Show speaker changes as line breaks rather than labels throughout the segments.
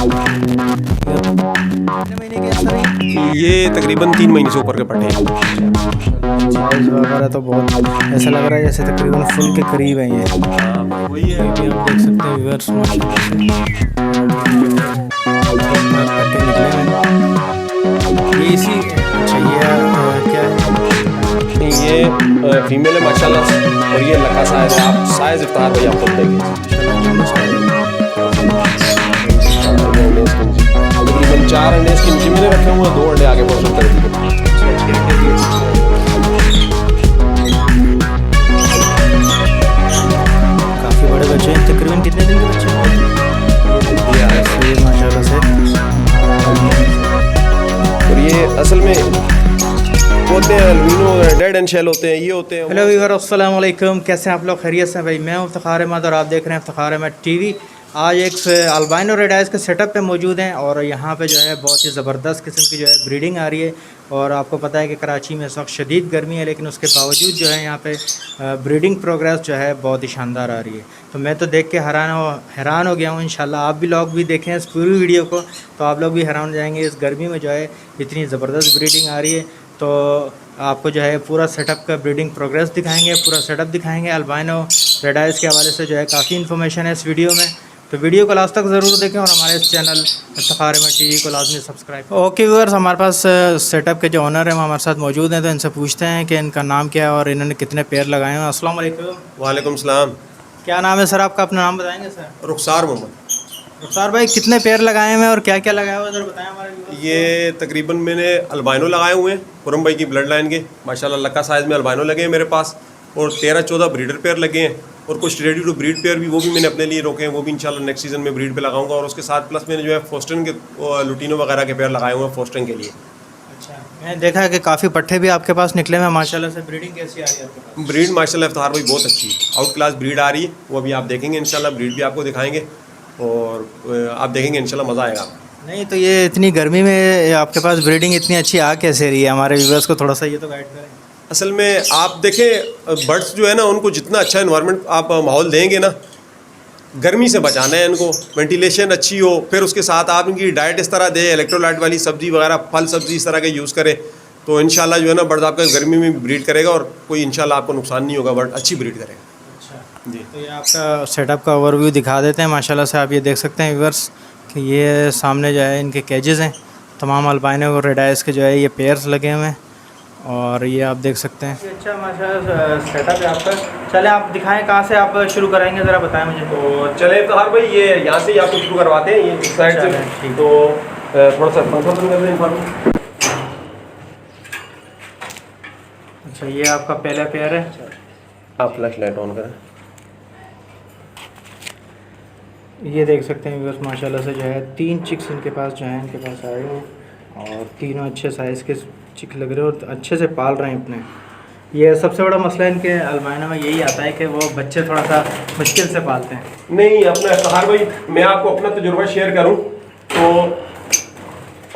कितने महीने के हैं सर
ये तकरीबन 3 महीने से ऊपर के पट्टे हैं।
साइज वगैरह तो बहुत ऐसा लग रहा है जैसे तकरीबन फुल के करीब है ये।
वही है।
ये भी आप देख सकते हैं व्यूअर्स माशाल्लाह से पट्टे निकले हैं। ये इसी अच्छा ये क्या है?
ये फीमेल है माशाल्लाह से, और ये लका साइज है। आप साइज इफ्तार भाई आप खुद देखें। तकरीबन 4 अंडे इसके नीचे मैंने रखे हुए हैं, 2 अंडे आगे पोर्शन कर दिए।
काफ़ी बड़े बच्चे हैं। तकरीबन कितने दिन के बच्चे हैं? ये माशाल्लाह से।
और ये असल में होते हैं अल्बिनो डेड एंड शेल होते हैं, ये होते हैं।
हेलो व्यूअर, अस्सलाम वालेकुम। कैसे हैं आप लोग? खैरियत से भाई? मैं हूं इफ्तिखार अहमद और आप देख रहे हैं इफ्तिखार अहमद टीवी। आज एक अल्बाइनो रेड आइज़ के सेटअप पे मौजूद हैं और यहाँ पे जो है बहुत ही ज़बरदस्त किस्म की जो है ब्रीडिंग आ रही है। और आपको पता है कि कराची में इस वक्त शदीद गर्मी है, लेकिन उसके बावजूद जो है यहाँ पे ब्रीडिंग प्रोग्रेस जो है बहुत ही शानदार आ रही है। तो मैं तो देख के हैरान हो गया हूँ। इंशाल्लाह आप भी लोग भी देखें इस पूरी वीडियो को तो आप लोग भी हैरान हो जाएंगे। इस गर्मी में जो है इतनी ज़बरदस्त ब्रीडिंग आ रही है। तो आपको जो है पूरा सेटअप का ब्रीडिंग प्रोग्रेस दिखाएंगे, पूरा सेटअप दिखाएंगे। अल्बाइनो रेड आइज़ के हवाले से जो है काफ़ी इन्फॉर्मेशन है इस वीडियो में, तो वीडियो को लास्ट तक ज़रूर देखें और हमारे इस चैनल इफ्तिखार अहमद टीवी को लाजमी सब्सक्राइब। ओके व्यूअर्स, हमारे पास सेटअप के जो ओनर हैं वो हमारे साथ मौजूद हैं, तो इनसे पूछते हैं कि इनका नाम क्या है और इन्होंने कितने पेयर लगाए हैं। अस्सलाम वालेकुम।
वालेकुम सलाम।
क्या नाम है सर आपका? अपना नाम बताएंगे सर।
रुखसार मोहम्मद।
रुखसार भाई, कितने पेयर लगाए हैं और क्या क्या लगाया हुआ है सर बताएं हमारे व्यूअर्स को।
ये तकरीबन मैंने अल्बाइनो लगाए हुए हैं खुरम भाई की ब्लड लाइन के, माशाल्लाह लक्का साइज़ में अल्बाइनो लगे हैं मेरे पास, और 13-14 ब्रीडर पेयर लगे हैं, और कुछ रेडी टू ब्रीड पेयर भी वो भी मैंने अपने लिए रोके हैं, वो भी इंशाल्लाह नेक्स्ट सीज़न में ब्रीड पे लगाऊंगा। और उसके साथ प्लस मैंने जो है फोस्टन के लुटीनो वगैरह के पेयर लगाए हुए हैं फोस्टन के लिए।
अच्छा, मैंने देखा है कि काफ़ी पट्टे भी आपके पास निकले हैं माशाल्लाह से। ब्रीडिंग कैसी आ रही है आपके पास?
ब्रीड माशाल्लाह इफ्तिखार भाई बहुत अच्छी है, आउट क्लास ब्रीड आ रही है, वो अभी आप देखेंगे इंशाल्लाह, ब्रीड भी आपको दिखाएंगे और आप देखेंगे इंशाल्लाह मज़ा आएगा।
नहीं तो ये इतनी गर्मी में आपके पास ब्रीडिंग इतनी अच्छी आ कैसे रही है? हमारे व्यूअर्स को थोड़ा सा ये तो गाइड करें।
असल में आप देखें बर्ड्स जो है ना, उनको जितना अच्छा इन्वायरमेंट आप माहौल देंगे ना, गर्मी से बचाना है इनको, वेंटिलेशन अच्छी हो, फिर उसके साथ आप इनकी डाइट इस तरह दें, इलेक्ट्रोलाइट वाली सब्ज़ी वगैरह फल सब्ज़ी इस तरह के यूज़ करें, तो इंशाल्लाह जो है ना बर्ड आपका गर्मी में ब्रीड करेगा और कोई इंशाल्लाह आपको नुकसान नहीं होगा, बर्ड अच्छी ब्रीड करेगा।
अच्छा
जी,
तो ये आपका सेटअप का ओवरव्यू दिखा देते हैं। माशाल्लाह से आप ये देख सकते हैं व्यूअर्स कि ये सामने जो है इनके केजेस हैं, तमाम अल्बाइनो और रेड आइज़ के जो है ये पेयर्स लगे हुए हैं और ये आप देख सकते हैं। अच्छा माशाल्लाह सेटअप है आपका। चले आप दिखाएं कहाँ से आप शुरू कराएंगे, ज़रा बताएं मुझे।
तो चले इफ्तिखार भाई ये यहाँ से ही आपको शुरू करवाते हैं, ये इस साइड से।
ठीक।
तो थोड़ा सा पंखा बंद कर दें इरफान।
अच्छा, ये आपका पहला पेयर है।
आप फ्लैश लाइट ऑन करें।
ये देख सकते हैं व्यूअर्स माशाल्लाह से जो है 3 चिक्स इनके पास जो हैं, इनके पास आए हैं और तीनों अच्छे साइज़ के चिक लग रहे हैं और अच्छे से पाल रहे हैं अपने। ये सबसे बड़ा मसला इनके अल्बाइनो में यही आता है कि वो बच्चे थोड़ा सा मुश्किल से पालते हैं।
नहीं, अपना इफ्तिखार भाई मैं आपको अपना तजुर्बा शेयर करूं तो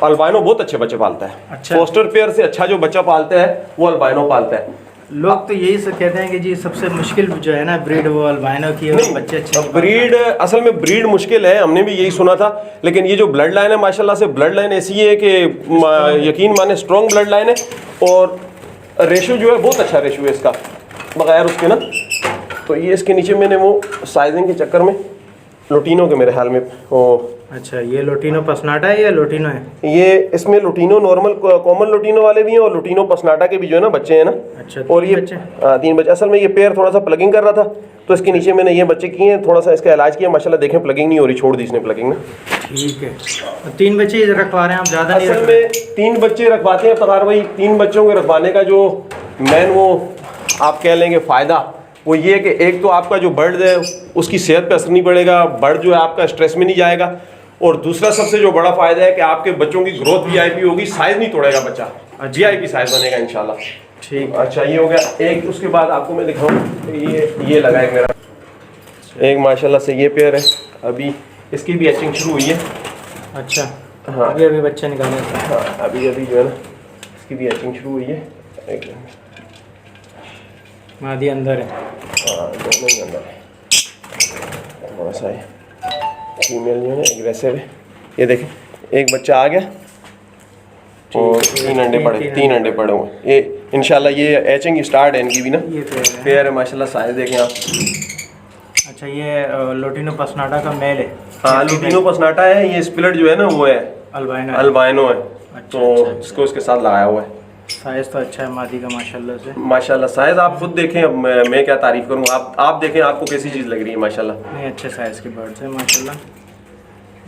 अल्बाइनो बहुत अच्छे बच्चे पालता है।
अच्छा।
फोस्टर पेयर से अच्छा जो बच्चा पालता है वो अल्बाइनो पालता है।
लोग तो यही सब कहते हैं कि जी सबसे मुश्किल जो है ना ब्रीड वो अल्बाइनो की है, और बच्चे अच्छे नहीं
ब्रीड असल में ब्रीड मुश्किल है, हमने भी यही सुना था, लेकिन ये जो ब्लड लाइन है माशाल्लाह से ब्लड लाइन ऐसी है कि यकीन माने स्ट्रॉन्ग ब्लड लाइन है, और रेशो जो है बहुत अच्छा रेशो है इसका बगैर उसके ना। तो ये इसके नीचे मैंने वो साइजिंग के चक्कर में लुटीनो के मेरे ख्याल में वो।
अच्छा, ये लुटीनो पसनाटा है या लुटीनो है?
ये इसमें लुटीनो नॉर्मल कॉमन लुटीनो वाले भी हैं और लुटीनो पसनाटा के भी जो है ना बच्चे हैं ना।
अच्छा,
और ये 3 बच्चे। असल में ये पेयर थोड़ा सा प्लगिंग कर रहा था तो इसके नीचे मैंने ये बच्चे किए हैं, थोड़ा सा इसका इलाज किया, माशाल्लाह देखें प्लगिंग नहीं हो रही, छोड़ दी इसने प्लगिंग ना।
ठीक है। 3 बच्चे रखवा रहे हैं आप? ज़्यादा नहीं
असल में 3 बच्चे रखवाते हैं इफ्तिखार भाई। 3 बच्चों के रखवाने का जो मेन वो आप कह लेंगे फ़ायदा वो ये है कि एक तो आपका जो बर्ड है उसकी सेहत पे असर नहीं पड़ेगा, बर्ड जो है आपका स्ट्रेस में नहीं जाएगा, और दूसरा सबसे जो बड़ा फ़ायदा है कि आपके बच्चों की ग्रोथ वीआईपी होगी, साइज़ नहीं तोड़ेगा बच्चा, वीआईपी साइज़ बनेगा इंशाल्लाह।
ठीक।
अच्छा, ये हो गया एक। उसके बाद आपको मैं दिखाऊँ, ये लगा है मेरा एक माशाल्लाह से ये पेयर है, अभी इसकी भी एचिंग शुरू हुई है।
अच्छा,
हाँ
अभी बच्चे निकाले।
हाँ, अभी जो है ना इसकी भी एचिंग शुरू हुई है। एक
मादी अंदर है।
हाँ, दोनों ही अंदर है, थोड़ा सा है। फीमेल जो है एग्रेसिव है, ये देखें, एक बच्चा आ गया और 3 अंडे पड़े हुए हैं। ये इंशाल्लाह ये एचिंग स्टार्ट है इनकी भी ना।
ये
पेयर है माशाल्लाह, साइज देखें आप।
अच्छा, ये लोटिनो पसनाटा का मेल है।
हाँ, लुटिनो पसनाटा है। ये स्प्लिट जो है ना वो है अल्बाइनो है।
अच्छा,
तो
अच्छा,
इसको इसके साथ लगाया हुआ है।
साइज़ तो अच्छा है मादी का माशाल्लाह से।
माशाल्लाह साइज आप खुद देखें, अब मैं क्या तारीफ करूँ, आप देखें आपको कैसी चीज़ लग रही है माशाल्लाह।
नहीं, अच्छे साइज़ के बर्ड्स हैं माशाल्लाह।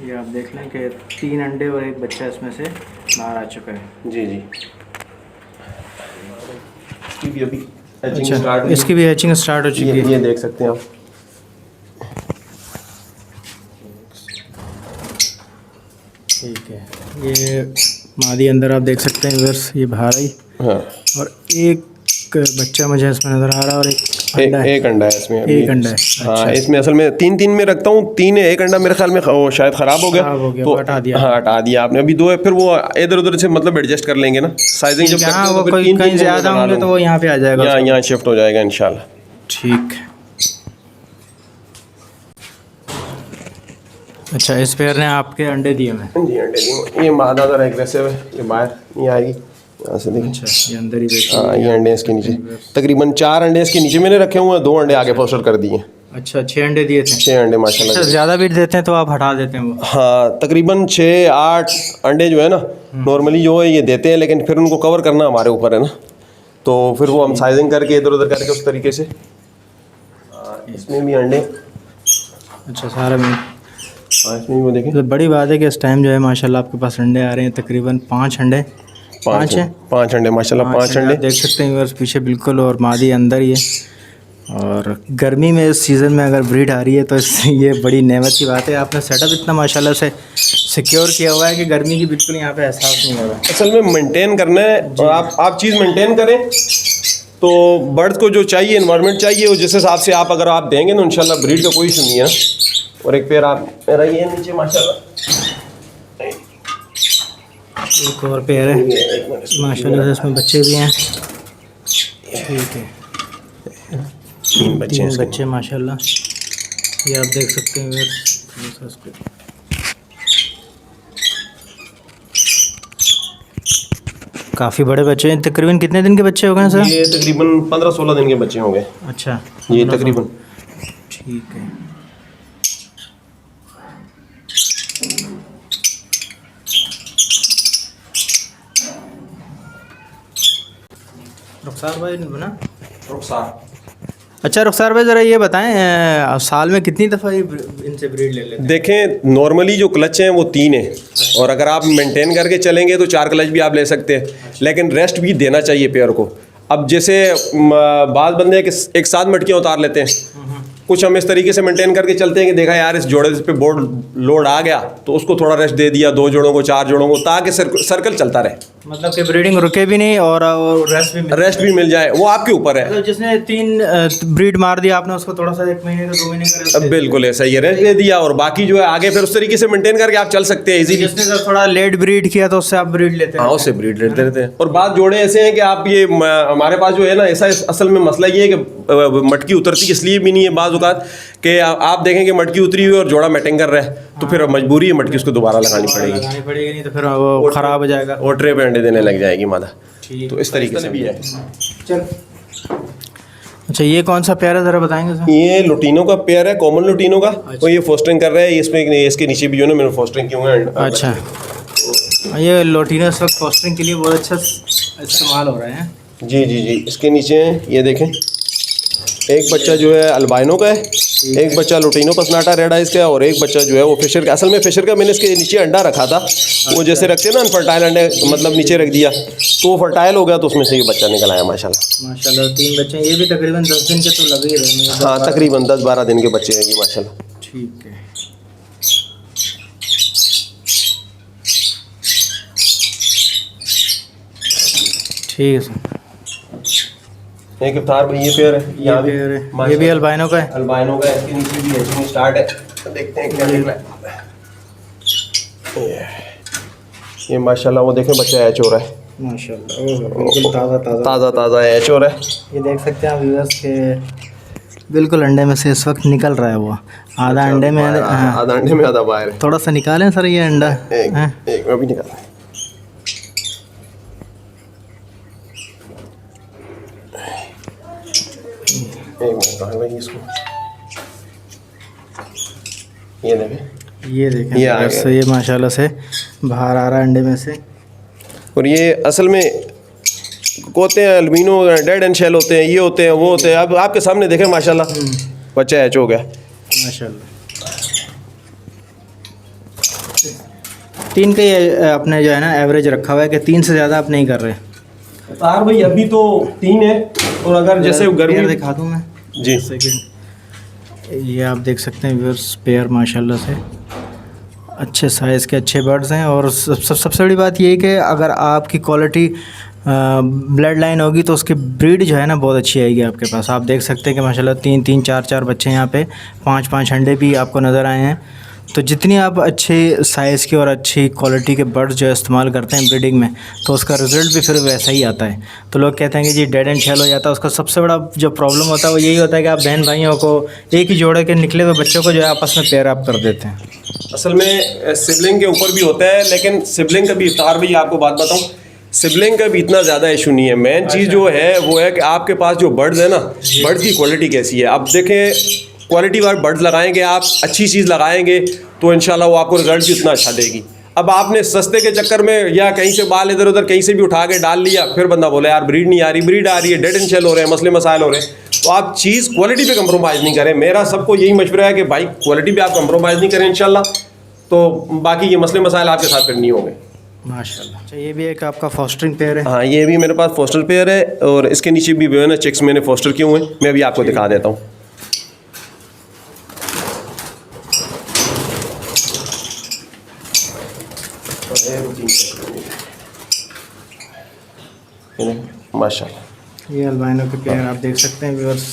ये आप देख लें कि 3 अंडे और एक बच्चा इसमें से बाहर आ चुका है।
जी जी। इसकी भी अभी hatching
अच्छा,
start हुई।
इसकी भी हैचिंग स्टार्ट हो चुकी है।
ये देख सकते हैं आप।
ठीक है, ये मादी अंदर आप देख सकते हैं व्यूअर्स, ये बाहर आई।
हाँ,
और एक बच्चा मुझे इसमें नज़र आ रहा है और एक अंडा है।
एक अंडा है इसमें अभी।
एक अंडा है।
हाँ,
अच्छा।
इसमें असल में 3 में रखता हूँ। 3 है, एक अंडा मेरे ख्याल में वो शायद ख़राब हो गया
तो हटा दिया।
हाँ, हटा दिया आपने। अभी 2 है, फिर वो इधर उधर से मतलब एडजस्ट कर लेंगे ना, साइजिंग जब
हाँ,
करते
वो
हैं तो
कोई
फिर
कहीं ज़्यादा होंगे तो वो यहाँ पे आ जाएगा।
यहाँ शिफ्ट हो जाएगा इंशाल्लाह।
ठीक है। अच्छा, इस पेयर ने आपके अंडे दिए हैं?
जी, अंडे दिए। ये मादा ज़रा एग्रेसिव है, ये बाहर नहीं आएगी। यहाँ से देखिए।
अच्छा, ये अंदर ही देखिए।
हाँ, ये अंडे इसके नीचे तकरीबन 4 अंडे इसके नीचे मैंने रखे हुए हैं, 2 अंडे आगे पोस्टर कर दिए।
अच्छा, 6 अंडे दिए थे?
6 अंडे माशाल्लाह।
अच्छा, ज़्यादा बीट देते हैं तो आप हटा देते हैं वो?
हाँ, तकरीबन 6-8 अंडे जो है ना नॉर्मली जो है ये देते हैं, लेकिन फिर उनको कवर करना हमारे ऊपर है ना, तो फिर वो हम साइजिंग करके इधर उधर करके उस तरीके से। इसमें भी अंडे।
अच्छा, सारा में।
हाँ, इसमें भी वो देखें।
तो बड़ी बात है कि इस टाइम जो है माशाल्लाह आपके पास अंडे आ रहे हैं, तकरीबन 5 अंडे। 5 हैं?
5 अंडे माशाल्लाह, 5 अंडे
देख सकते हैं व्यूअर्स पीछे बिल्कुल, और मादी अंदर ही है। और गर्मी में इस सीज़न में अगर ब्रीड आ रही है तो ये बड़ी नेमत की बात है। आपने सेटअप इतना माशाल्लाह से सिक्योर किया हुआ है कि गर्मी की बिल्कुल यहाँ पे एहसास नहीं होगा।
असल में मेंटेन करना है, और आप चीज़ मेंटेन करें तो बर्ड्स को जो चाहिए एनवायरनमेंट चाहिए वो जिस हिसाब से अगर आप देंगे तो इंशाल्लाह ब्रीड का कोई इशू नहीं है। और एक पेयर आप मेरा ये नीचे माशाल्लाह,
एक और पेयर है माशाल्लाह से, इसमें बच्चे भी हैं। ठीक है,
3 बच्चे हैं इसके।
बच्चे माशाल्लाह, ये आप देख सकते हैं व्यूअर्स। काफ़ी बड़े बच्चे हैं। तकरीबन कितने दिन के बच्चे हो गए सर?
ये तकरीबन 15-16 दिन के बच्चे होंगे।
अच्छा,
ये तकरीबन।
ठीक है। रुखसार भाई बना?
रुखसार।
अच्छा रुखसार भाई, ज़रा ये बताएं साल में कितनी दफ़ा ये इनसे ब्रीड ले लेते हैं?
देखें, नॉर्मली जो क्लच हैं वो 3 हैं, और अगर आप मेंटेन करके चलेंगे तो 4 क्लच भी आप ले सकते हैं, लेकिन रेस्ट भी देना चाहिए पेयर को। अब जैसे बाज़ बंदे एक साथ मटकियाँ उतार लेते हैं, कुछ हम इस तरीके से मेंटेन करके चलते हैं कि देखा यार इस जोड़े पे बोर्ड लोड आ गया तो उसको थोड़ा रेस्ट दे दिया, 2 जोड़ों को 4 जोड़ों को, ताकि सर्कल चलता रहे,
मतलब कि ब्रीडिंग रुके भी नहीं और रेस्ट भी
मिल जाए। वो आपके ऊपर है।
मतलब जिसने 3 ब्रीड मार दिया आपने उसको थोड़ा सा 1 महीने का 2 महीने का
बिल्कुल ऐसा ही रेस्ट दे दिया, और बाकी जो है आगे फिर उस तरीके से मेंटेन करके आप चल सकते हैं इजीली।
जिसने थोड़ा लेट ब्रीड किया तो उससे आप ब्रीड लेते हैं?
हाँ, उससे ब्रीड लेते रहते हैं। और बात जोड़े ऐसे हैं कि आप ये हमारे पास जो है ना, ऐसा असल में मसला ये है कि मटकी उतरती इसलिए भी नहीं है बाज़ औक़ात कि आप देखें कि मटकी उतरी हुई और जोड़ा मैटिंग कर रहा है, तो फिर मजबूरी है मटकी उसको दोबारा लगानी पड़ेगी,
नहीं तो फिर वो ख़राब हो जाएगा
और ट्रे पे अंडे देने लग जाएगी मादा। तो इस तरीके से भी है।
चल, अच्छा ये कौन सा पेयर है ज़रा बताएंगे सर?
ये लुटीनो का पेयर है, कॉमन लुटीनो का। तो ये फोस्टरिंग कर रहा है, इसमें इसके नीचे भी जो है ना मैंने फोस्टरिंग किए हुए हैं।
अच्छा, ये लुटीनो इस वक्त फोस्टरिंग के लिए बहुत अच्छा इस्तेमाल हो रहे हैं।
जी जी जी, इसके नीचे ये देखें, एक बच्चा जो है अल्बाइनो का है, एक बच्चा लुटीनो पसनाटा रेड आइज का है, और एक बच्चा जो है वो फिशर का। असल में फिशर का मैंने इसके नीचे अंडा रखा था, वो जैसे रखते हैं ना अनफर्टाइल अंडे, मतलब नीचे रख दिया तो वो फर्टाइल हो गया, तो उसमें से ये बच्चा निकल आया माशाल्लाह।
माशाल्लाह 3 बच्चे, ये भी तकरीबन 10 दिन के तो लगे ही रहे।
हाँ, तकरीबन 10-12 दिन के बच्चे हैं ये माशाल्लाह।
ठीक है, ठीक है सर।
एक इफ्तार भाई ये पेयर है, यहाँ भी
ये भी अल्बाइनो का है?
अल्बाइनो का है। इसके नीचे भी है, स्टार्ट है, तो देखते हैं क्या निकला है। ये माशाल्लाह वो देखें बच्चा हैच हो रहा है
माशाल्लाह, बिल्कुल ताज़ा
ताज़ा हैच हो रहा है।
ये देख सकते हैं आप व्यूअर्स के बिल्कुल अंडे में से इस वक्त निकल रहा है वो, आधा अंडे में हाँ।
आधा अंडे में आधा बाहर है।
थोड़ा सा निकालें सर ये अंडा। हाँ।
एक अभी निकाल। एक मिनट भाई इसको, ये देखें,
ये देखें
ये आ
बस
गया।
ये माशाल्लाह से बाहर आ रहा है अंडे में से।
और ये असल में होते हैं अल्बिनो, डेड एंड शेल होते हैं, ये होते हैं, वो होते हैं। अब आपके सामने देखें माशाल्लाह बच्चा हैच हो गया।
माशाल्लाह। तीन का ये अपने जो है ना एवरेज रखा हुआ है कि 3 से ज़्यादा आप नहीं कर रहे।
तार भाई अभी तो 3 है, और अगर जैसे
पेयर
गर्मी
दिखा दूँ मैं
जी,
सेकंड। ये आप देख सकते हैं व्यूअर्स, पेयर माशाल्लाह से अच्छे साइज़ के अच्छे बर्ड्स हैं। और सबसे बड़ी बात ये है कि अगर आपकी क्वालिटी ब्लड लाइन होगी तो उसकी ब्रीड जो है ना बहुत अच्छी आएगी आपके पास। आप देख सकते हैं कि माशाल्लाह 3-3 4-4 बच्चे यहाँ पे 5-5 अंडे भी आपको नज़र आए हैं। तो जितनी आप अच्छे साइज़ के और अच्छी क्वालिटी के बर्ड्स जो है इस्तेमाल करते हैं ब्रीडिंग में, तो उसका रिज़ल्ट भी फिर वैसा ही आता है। तो लोग कहते हैं कि जी डेड एंड शेल हो जाता है, उसका सबसे बड़ा जो प्रॉब्लम होता है वो यही होता है कि आप बहन भाइयों को एक ही जोड़े के निकले हुए बच्चों को जो है आपस में पेयर अप कर देते हैं।
असल में सिबलिंग के ऊपर भी होता है, लेकिन सिबलिंग का भी इफ्तार भाई आपको बात बताऊं, सिबलिंग का भी इतना ज़्यादा इशू नहीं है। मेन चीज़ जो है वो है कि आपके पास जो बर्ड्स है ना, बर्ड्स की क्वालिटी कैसी है। अब देखें, क्वालिटी वाले बर्ड्स लगाएंगे आप, अच्छी चीज़ लगाएंगे तो इंशाल्लाह वो आपको रिजल्ट भी उतना अच्छा देगी। अब आपने सस्ते के चक्कर में या कहीं से बाल इधर उधर कहीं से भी उठा के डाल लिया, फिर बंदा बोले यार ब्रीड नहीं आ रही, ब्रीड आ रही है, डेड एंड शेल हो रहे हैं, मसले मसाइल हो रहे हैं। तो आप चीज़ क्वालिटी पे कंप्रोमाइज़ नहीं करें। मेरा सबको यही मशवरा है कि भाई क्वालिटी पे आप कंप्रोमाइज़ नहीं करें इंशाल्लाह, तो बाकी ये मसले मसाइल आपके साथ फिर नहीं होंगे।
माशाल्लाह। अच्छा, ये भी एक आपका फॉस्टरिंग पेयर है।
हाँ, ये भी मेरे पास फोस्टर पेयर है, और इसके नीचे भी जो है ना चिक्स मैंने फोस्टर किए हुए हैं। मैं अभी आपको दिखा देता हूँ। माशाल्लाह,
ये अल्बाइनो के पेयर आप देख सकते हैं व्यूअर्स,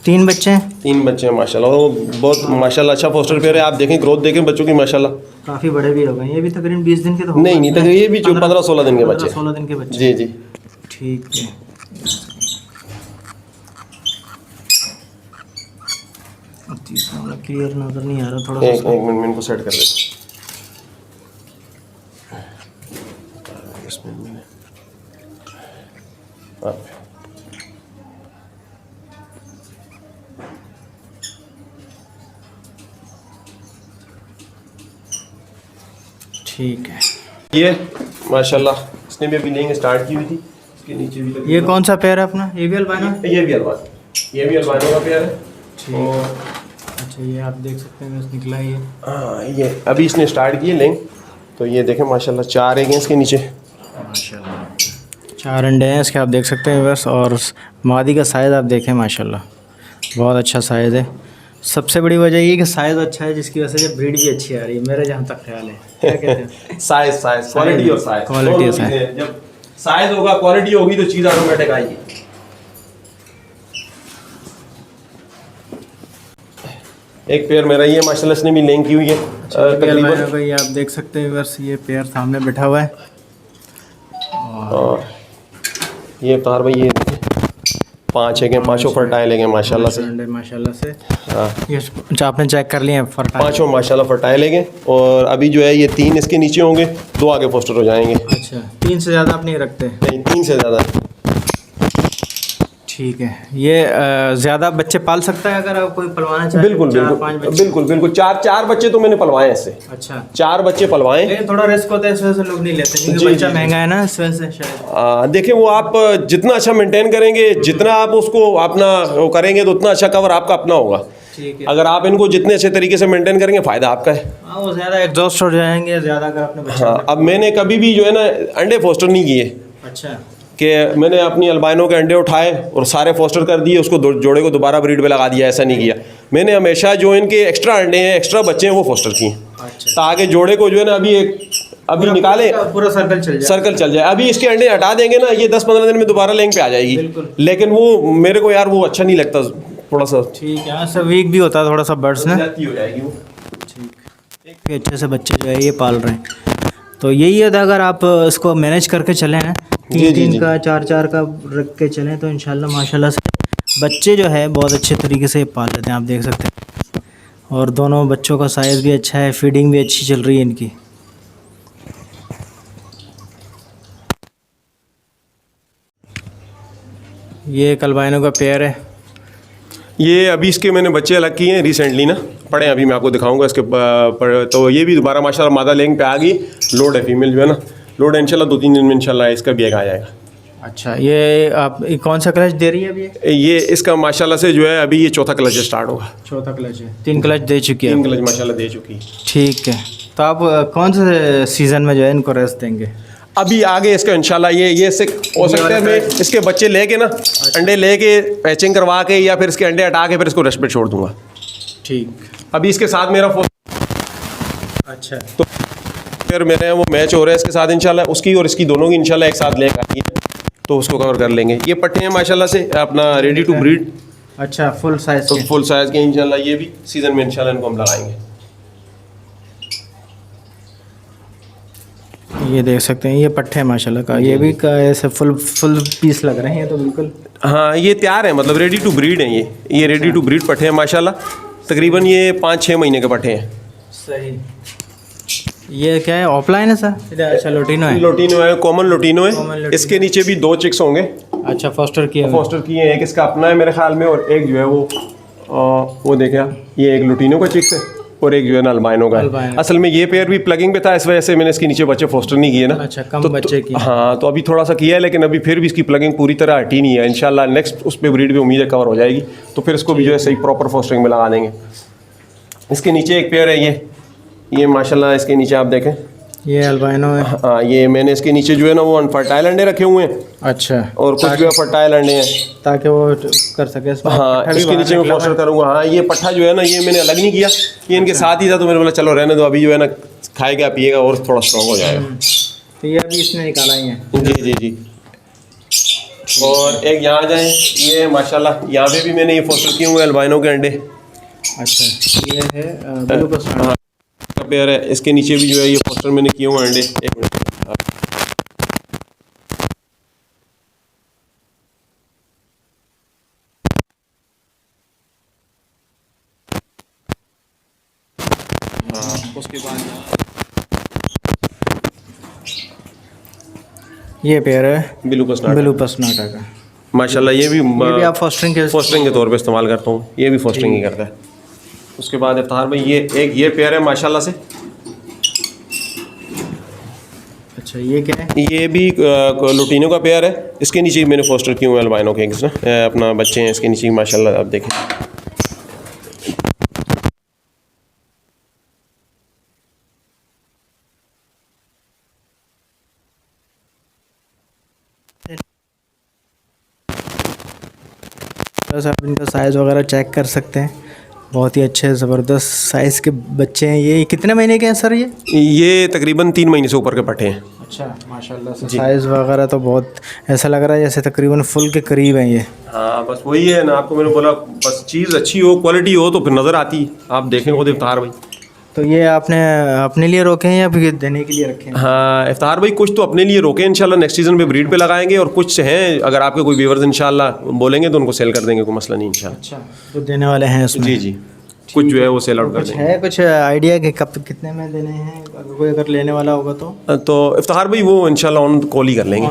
3 बच्चे हैं।
3 बच्चे हैं माशाल्लाह, वो बहुत माशाल्लाह अच्छा फोस्टर पेयर है। आप देखें ग्रोथ देखें बच्चों की माशाल्लाह,
काफ़ी बड़े भी हो गए। ये भी तकरीबन 20 दिन के तो
नहीं नहीं, तक ये भी 15-16 दिन के बच्चे।
16 दिन के बच्चे।
जी जी,
ठीक है। तीसरा वाला क्लियर नजर नहीं आ रहा, थोड़ा
एक मिनट में इनको सेट कर देते।
ठीक है।
ये माशाल्लाह इसने भी अभी लेंगे स्टार्ट की हुई थी। इसके नीचे भी
ये कौन सा पेयर है अपना? ये भी अल्बाइनो?
ये भी अल्बाइनो का पेयर है।
ठीक। अच्छा, ये आप देख सकते हैं बस निकला ही है।
हाँ, ये अभी इसने स्टार्ट किए लेंग, तो ये देखें माशाल्लाह 4 एग हैं इसके नीचे।
माशाल्लाह 4 अंडे हैं इसके, आप देख सकते हैं बस। और मादी का साइज़ आप देखें माशाल्लाह बहुत अच्छा साइज़ है। सबसे बड़ी वजह ये कि साइज़ अच्छा है, जिसकी वजह से ब्रीड भी अच्छी आ रही है, मेरे जहाँ तक ख्याल है। क्या कहते हैं?
साइज क्वालिटी और साइज,
क्वालिटी और साइज।
जब साइज होगा क्वालिटी होगी तो चीज़ ऑटोमेटिक आएगी। एक पेयर मेरा ये माशाल्लाह इसने भी लेंग की हुई है तकरीबन।
भाई आप देख सकते हैं बस, ये पेयर सामने बैठा हुआ है।
और ये तार भाई ये 5 एग हैं, 5 फर्टाइल एग हैं माशाल्लाह से।
माशाल्लाह से।
हाँ,
ये अच्छा आपने चेक कर लिए हैं फर्टाइल?
5 माशाल्लाह फर्टाइल एग हैं। और अभी जो है ये 3 इसके नीचे होंगे, 2 आगे पोस्टर हो जाएंगे।
अच्छा, 3 से ज़्यादा आप नहीं रखते?
नहीं, 3 से ज़्यादा।
ठीक है। ये ज़्यादा बच्चे पाल सकता है अगर आप कोई पलवाना चाहे?
बिल्कुल
4-5 बच्चे?
बिल्कुल 4 बच्चे तो मैंने पलवाए हैं इससे।
अच्छा,
4 बच्चे पलवाए।
लेकिन थोड़ा रिस्क होता है, इस वजह से लोग नहीं लेते क्योंकि
जी,
बच्चा
जी,
महंगा है ना, इस वजह से शायद।
देखिए, वो आप जितना अच्छा मेंटेन करेंगे, जितना आप उसको अपना वो करेंगे, तो उतना अच्छा कवर आपका अपना होगा।
ठीक है।
अगर आप इनको जितने अच्छे तरीके से मेंटेन करेंगे, फ़ायदा आपका है।
हाँ, वो ज़्यादा एग्जॉस्ट हो जाएंगे ज़्यादा अगर आपने बच्चा।
हाँ, अब मैंने कभी भी जो है ना अंडे फोस्टर नहीं किए,
अच्छा,
कि मैंने अपनी अल्बाइनो के अंडे उठाए और सारे फोस्टर कर दिए, उसको जोड़े को दोबारा ब्रीड पे लगा दिया, ऐसा नहीं किया। मैंने हमेशा जो इनके एक्स्ट्रा अंडे हैं, एक्स्ट्रा बच्चे हैं, वो फोस्टर किए,
अच्छा,
ताकि जोड़े को जो है ना अभी निकाले,
पूरा सर्कल चल जाए।
अभी इसके अंडे हटा देंगे ना, ये 10-15 दिन में दोबारा लेंग पे आ जाएगी।
बिल्कुल।
लेकिन वो मेरे को यार वो अच्छा नहीं लगता, थोड़ा सा
ठीक है। सब वीक भी होता है थोड़ा सा बर्ड्स ना।
जाती हो जाएगी वो।
ठीक। एक अच्छे से बच्चे जो है ये पाल रहे हैं, तो यही है, अगर आप इसको मैनेज करके चलें, 3-3 का 4-4 का रख के चलें, तो इंशाल्लाह माशाल्लाह से बच्चे जो है बहुत अच्छे तरीके से पाल लेते हैं, आप देख सकते हैं। और दोनों बच्चों का साइज़ भी अच्छा है, फीडिंग भी अच्छी चल रही है इनकी। ये एक अल्बाइनो का पेयर है।
ये अभी इसके मैंने बच्चे अलग किए हैं रिसेंटली ना, पड़े हैं, अभी मैं आपको दिखाऊंगा इसके तो ये भी दोबारा माशाल्लाह मादा लेंग पे आ गई। लोड है फीमेल जो है ना, लोड है इंशाल्लाह 2-3 दिन में इंशाल्लाह इसका भी एक आ जाएगा।
अच्छा, ये आप कौन सा क्लच दे रही है अभी?
ये इसका माशाल्लाह से जो है अभी ये चौथा क्लच स्टार्ट होगा।
चौथा क्लच है, 3 क्लच दे चुकी है।
3 क्लच माशाल्लाह दे चुकी है।
ठीक है, तो आप कौन से सीज़न में जो है इनको रेस्ट देंगे?
अभी आगे इसका इंशाल्लाह ये इससे हो सकता है मैं इसके बच्चे लेके ना, अंडे लेके पैचिंग करवा के या फिर इसके अंडे हटा के फिर इसको रेस्ट पे छोड़ दूंगा।
ठीक,
अभी इसके साथ मेरा
अच्छा,
तो फिर मेरे वो मैच हो रहा है इसके साथ इंशाल्लाह, उसकी और इसकी दोनों की इंशाल्लाह एक साथ लेकर आती है तो उसको कवर कर लेंगे। ये पट्टे हैं माशाल्लाह से अपना रेडी टू ब्रीड।
अच्छा, फुल साइज़
तो फुल साइज़ के इंशाल्लाह ये भी सीज़न में इंशाल्लाह इनको हम लगाएंगे।
ये देख सकते हैं, ये पट्टे हैं माशाल्लाह का, ये भी का ऐसे फुल पीस लग रहे हैं ये तो बिल्कुल।
हाँ, ये तैयार है, मतलब रेडी टू ब्रीड हैं ये रेडी टू ब्रीड पट्टे हैं माशाल्लाह। तकरीबन ये 5-6 महीने के पट्टे हैं।
सही। ये क्या है, ऑफलाइन है सर? अच्छा, लोटिनो है।
लोटिनो है, कॉमन लोटिनो है। इसके नीचे भी 2 चिक्स होंगे।
अच्छा, फोस्टर किए
हैं, एक इसका अपना है मेरे ख्याल में, और एक जो है वो देखा, ये एक लोटिनो का चिक्स है और एक जो है ना अल्बाइनो का है। असल में ये पेयर भी प्लगिंग पे था, इस वजह से मैंने इसके नीचे बच्चे फोस्टर नहीं किए ना।
अच्छा, कम बच्चे किए।
हाँ, तो अभी थोड़ा सा किया है, लेकिन अभी फिर भी इसकी प्लगिंग पूरी तरह हटी नहीं है। इंशाल्लाह नेक्स्ट उस पर ब्रीड भी उम्मीद है कवर हो जाएगी, तो फिर इसको भी जो है सही प्रॉपर फोस्टरिंग में लगा देंगे। इसके नीचे एक पेयर है ये माशाल्लाह, इसके नीचे आप देखें
ये अल्बाइनो है।
हाँ, ये मैंने इसके नीचे जो है ना वो अनफर्टाइल अंडे रखे हुए हैं।
अच्छा,
और कुछ जो है फर्टाइल अंडे हैं
ताकि वो कर सके इसमें।
हाँ, इसके नीचे मैं फोस्टर करूँगा। हाँ, ये पट्ठा जो है ना ये मैंने अलग नहीं किया, ये इनके साथ ही था, तो मैंने बोला चलो रहने दो, अभी जो है ना खाएगा पिएगा और थोड़ा स्ट्रॉन्ग हो जाएगा।
तो ये अभी इसने निकाला ही है।
जी। और एक यहाँ जाए, ये माशाल्लाह यहाँ पे भी मैंने ये फोस्टर किए हुए अल्बाइनो के अंडे।
अच्छा, ये है ब्लू का
पेयर है, इसके नीचे भी जो है ये फोस्टर मैंने किए हुए अंडे। एक मिनट, उसके बाद
ये पेयर है
ब्लू
पसनाटा का
माशाल्लाह। ये भी
आप फोस्टरिंग
के तौर पे इस्तेमाल करता हूँ, ये भी फोस्टरिंग ही करता है। उसके बाद इफ्तार भाई ये पेयर है माशाल्लाह से।
अच्छा, ये क्या है?
ये भी लोटिनो का पेयर है। इसके नीचे मैंने फोस्टर किए हुए अल्बाइनो के ना अपना बच्चे हैं इसके नीचे माशाल्लाह, आप देखें।
बस आप इनका साइज़ वगैरह चेक कर सकते हैं, बहुत ही अच्छे ज़बरदस्त साइज़ के बच्चे हैं। ये कितने महीने के हैं सर?
ये तकरीबन 3 महीने से ऊपर के पट्टे हैं।
अच्छा, माशाल्लाह से साइज़ वगैरह तो बहुत ऐसा लग रहा है जैसे तकरीबन फुल के करीब हैं ये।
हाँ, बस वही है ना, आपको मैंने बोला बस चीज़ अच्छी हो, क्वालिटी हो तो फिर नज़र आती। आप देखें खुद इफ्तार भाई।
तो ये आपने अपने लिए रोके हैं या फिर देने के लिए रखे हैं?
हाँ इफ्तार भाई, कुछ तो अपने लिए रोके इंशाल्लाह, नेक्स्ट सीज़न पे ब्रीड पे लगाएंगे, और कुछ हैं अगर आपके कोई व्यूअर्स इंशाल्लाह बोलेंगे तो उनको सेल कर देंगे, कोई मसला नहीं इंशाल्लाह।
अच्छा, तो देने वाले हैं उसमें?
जी, कुछ जो है वो सेल आउट कर देंगे।
है कुछ आइडिया कि कब कितने में देने हैं, अगर लेने वाला होगा तो
इफ्तार भाई वो इंशाल्लाह ऑन कॉल ही कर लेंगे।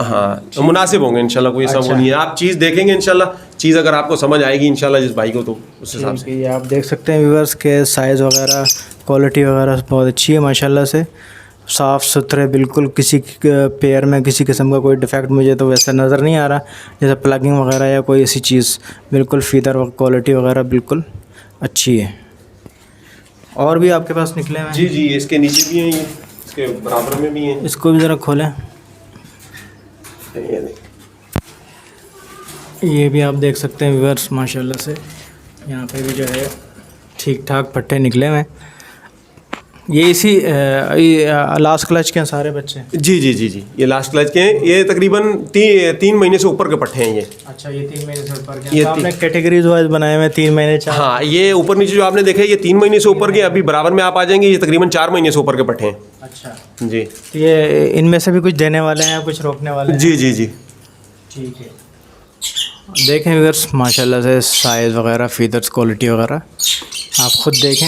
हाँ, मुनासिब होंगे इंशाल्लाह, कोई ऐसा वो नहीं है। आप चीज़ देखेंगे इंशाल्लाह, चीज़ अगर आपको समझ आएगी इंशाल्लाह जिस भाई को, तो उस हिसाब से।
ये आप देख सकते हैं व्यूअर्स के साइज़ वगैरह क्वालिटी वगैरह बहुत अच्छी है माशाल्लाह से, साफ़ सुथरे बिल्कुल, किसी पेयर में किसी किस्म का कोई डिफेक्ट मुझे तो वैसा नज़र नहीं आ रहा, जैसे प्लगिंग वगैरह या कोई ऐसी चीज़। बिल्कुल फीदर क्वालिटी वगैरह बिल्कुल अच्छी है। और भी आपके पास निकले हैं?
जी, इसके नीचे भी हैं, ये इसके बराबर में भी हैं।
इसको भी ज़रा खोलें। ये भी आप देख सकते हैं व्यूअर्स माशाल्लाह से, यहाँ पे भी जो है ठीक ठाक पट्टे निकले हुए हैं। ये इसी लास्ट क्लच के हैं सारे बच्चे?
जी, ये लास्ट क्लच के हैं। ये तकरीबन 3 महीने से ऊपर के पट्टे हैं ये।
अच्छा, ये 3 महीने से ऊपर के? ये तो आपने कैटेगरीज वाइज बनाए हुए, 3 महीने 4?
हाँ, ये ऊपर नीचे जो आपने देखे ये 3 महीने से ऊपर के, अभी बराबर में आप आ जाएंगे, ये तकरीबन 4 महीने से ऊपर के पट्टे हैं।
अच्छा
जी,
तो ये इनमें से भी कुछ देने वाले हैं, कुछ रोकने वाले हैं?
जी।
ठीक है। देखें व्यूअर्स, माशाल्लाह से साइज़ वगैरह, फीदर्स, क्वालिटी वगैरह आप ख़ुद देखें।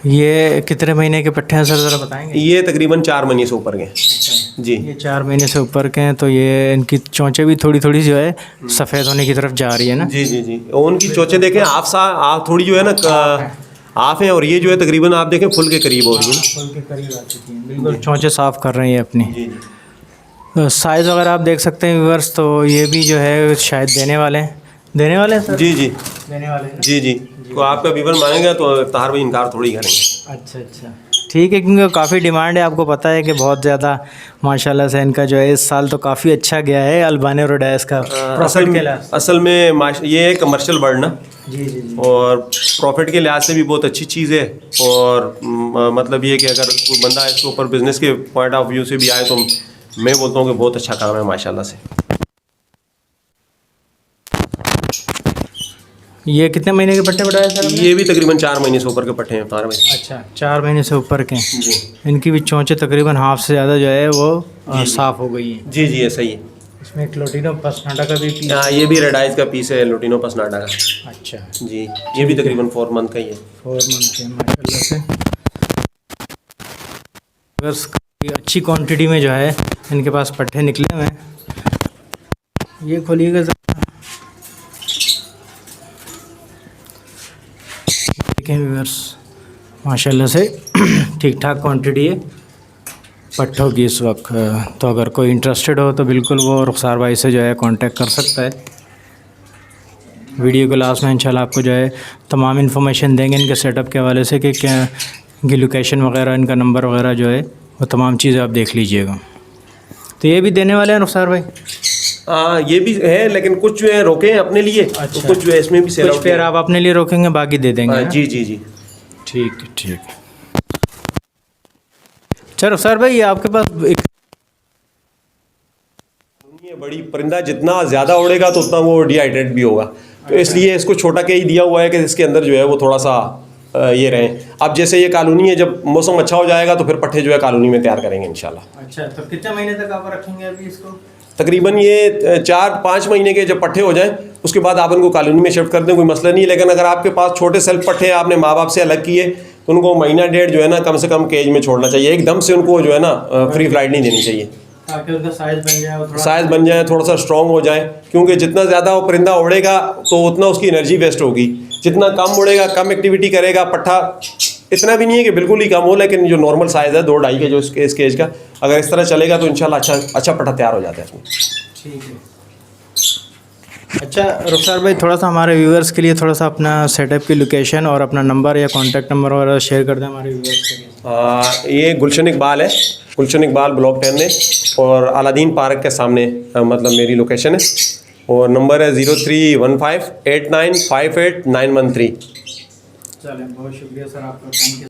ये कितने महीने के पट्टे हैं सर, ज़रा बताएंगे?
ये तकरीबन 4 महीने से ऊपर के हैं।
अच्छा,
जी
ये 4 महीने से ऊपर के हैं, तो ये इनकी चोंचें भी थोड़ी थोड़ी जो है सफ़ेद होने की तरफ जा रही है ना?
जी जी जी। और उनकी चोंचें देखें आप थोड़ी जो है ना हाफ है, और ये जो है तकरीबन आप देखें फुल के करीब हो रही है ना।
फुल के करीब आ चुकी हैं, बिल्कुल चोंचें साफ़ कर रही हैं अपनी।
जी जी।
तो साइज़ वगैरह आप देख सकते हैं व्यूअर्स, तो ये भी जो है शायद देने वाले हैं सर?
जी जी
देने वाले हैं।
जी जी। तो आपका वीवर मांगेगा तो तार भाई इनकार थोड़ी करेंगे।
अच्छा अच्छा, ठीक है, क्योंकि काफ़ी डिमांड है, आपको पता है कि बहुत ज़्यादा माशाल्लाह से इनका जो है इस साल तो काफ़ी अच्छा गया है अल्बानो रोडाइस का प्रॉफिट के लिहाज।
असल में ये है कमर्शियल बर्ड ना,
जी जी जी।
और प्रॉफिट के लिहाज से भी बहुत अच्छी चीज़ है। और मतलब ये कि अगर कोई बंदा इसके ऊपर बिज़नेस के पॉइंट ऑफ व्यू से भी आए तो मैं बोलता हूँ कि बहुत अच्छा काम है माशाल्लाह से।
ये कितने महीने के पट्टे बताए सर?
ये भी तकरीबन 4 महीने से ऊपर के पट्टे हैं तार भाई।
अच्छा, 4 महीने से ऊपर के।
जी
इनकी भी चोंचें तकरीबन हाफ से ज़्यादा जो है वो साफ़ हो गई हैं।
जी जी, ऐसा ही है।
इसमें एक लोटिनो पसनाटा का भी पीस।
हाँ, ये भी रेड आइज का पीस है, लोटिनो पसनाटा का।
अच्छा
जी, ये भी तकरीबन 4 मंथ का ही है।
4 मंथ के माशाल्लाह से। बस काफ़ी अच्छी क्वांटिटी में जो है इनके पास पट्टे निकले हुए हैं। ये खोलिएगा ज़रा, देखें व्यूअर्स, माशाल्लाह से ठीक ठाक क्वांटिटी है पट्ठों की इस वक्त। तो अगर कोई इंटरेस्टेड हो तो बिल्कुल वो रुखसार भाई से जो है कांटेक्ट कर सकता है। वीडियो के लास्ट में इंशाल्लाह आपको जो है तमाम इन्फॉर्मेशन देंगे इनके सेटअप के हवाले से कि क्या इनकी लोकेशन वगैरह, इनका नंबर वगैरह जो है वो तमाम चीज़ें आप देख लीजिएगा। तो ये भी देने वाले हैं रुखसार भाई?
ये भी है, लेकिन कुछ जो है रोके हैं अपने लिए।
अच्छा।
तो कुछ जो है इसमें भी सेल
कुछ पेयर आप अपने लिए रोकेंगे, बाकी दे देंगे।
जी जी जी।
ठीक है ठीक है। चलो सर भाई, आपके पास एक
ये बड़ी परिंदा जितना ज़्यादा उड़ेगा तो उतना वो डिहाइड्रेट भी होगा, तो इसलिए इसको छोटा के ही दिया हुआ है कि इसके अंदर जो है वो थोड़ा सा ये रहे। अब जैसे ये कॉलोनी है, जब मौसम अच्छा हो जाएगा तो फिर पट्टे जो है कॉलोनी में तैयार करेंगे इंशाल्लाह।
अच्छा, तो कितने महीने तक आप रखेंगे अभी इसको?
तकरीबन ये 4-5 महीने के जब पट्टे हो जाएं उसके बाद आप उनको कॉलोनी में शिफ्ट कर दें, कोई मसला नहीं है। लेकिन अगर आपके पास छोटे सेल्फ पट्टे आपने माँ बाप से अलग किए तो उनको महीना डेढ़ जो है ना कम से कम केज में छोड़ना चाहिए। एकदम से उनको जो है ना फ्री फ्लाइट नहीं देनी चाहिए,
ताकि उनका साइज़ बन जाए,
साइज़ बन जाए, थोड़ा सा स्ट्रॉन्ग हो जाए। क्योंकि जितना ज़्यादा वो परिंदा उड़ेगा तो उतना उसकी एनर्जी वेस्ट होगी। जितना कम उड़ेगा, कम एक्टिविटी करेगा, पट्टा इतना भी नहीं है कि बिल्कुल ही कम हो, लेकिन जो नॉर्मल साइज़ है 2-2.5 के जो इस केज का, अगर इस तरह चलेगा तो इंशाल्लाह अच्छा पट्टा तैयार हो जाता है इसमें।
ठीक है। अच्छा रुखसार भाई, थोड़ा सा हमारे व्यूअर्स के लिए थोड़ा सा अपना सेटअप की लोकेशन और अपना नंबर या कॉन्टैक्ट नंबर वगैरह शेयर कर दें हमारे व्यूअर्स के लिए।
ये गुलशन इकबाल है, गुलशन इकबाल ब्लॉक 10 है, और अलादीन पार्क के सामने मतलब मेरी लोकेशन है। और नंबर है 03158958 913।
चलें, बहुत शुक्रिया सर आपका, थैंक यू।